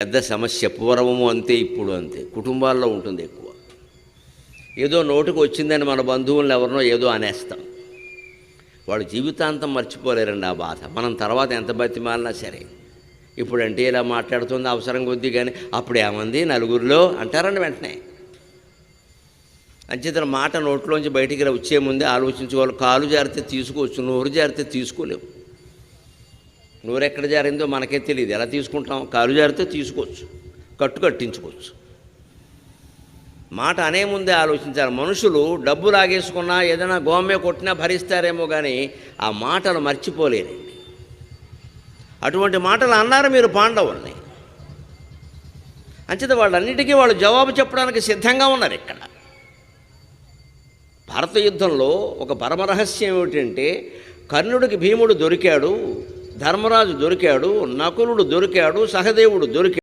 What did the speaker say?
పెద్ద సమస్య. పూర్వము అంతే, ఇప్పుడు అంతే, కుటుంబాల్లో ఉంటుంది ఎక్కువ. ఏదో నోటికి వచ్చిందని మన బంధువులను ఎవరినో ఏదో అనేస్తాం. వాళ్ళు జీవితాంతం మర్చిపోలేరండి ఆ బాధ. మనం తర్వాత ఎంత బతిమాలినా సరే, ఇప్పుడంటే ఇలా మాట్లాడుతుంది అవసరం కొద్దీ, కానీ అప్పుడు ఏమంది నలుగురిలో అంటారండి వెంటనే. అంచేతన మాట నోట్లోంచి బయటికి వచ్చే ముందే ఆలోచించుకోవాలి. కాలు జారితే తీసుకోవచ్చు, నోరు జారితే తీసుకోలేము. నోరు ఎక్కడ జారిందో మనకే తెలియదు, ఎలా తీసుకుంటాం? కాలు జారితే తీసుకోవచ్చు, కట్టించుకోవచ్చు. మాట అనే ముందే ఆలోచించాలి. మనుషులు డబ్బు లాగేసుకున్నా ఏదైనా గోమే కొట్టినా భరిస్తారేమో, కానీ ఆ మాటలు మర్చిపోలేరండి. అటువంటి మాటలు అన్నారు మీరు పాండవుల్ని. అంచేత వాళ్ళన్నిటికీ వాళ్ళు జవాబు చెప్పడానికి సిద్ధంగా ఉన్నారు. ఇక్కడ భారత యుద్ధంలో ఒక పరమరహస్యం ఏమిటంటే, కర్ణుడికి భీముడు దొరికాడు, ధర్మరాజు దొరికాడు, నకులుడు దొరికాడు, సహదేవుడు దొరికాడు.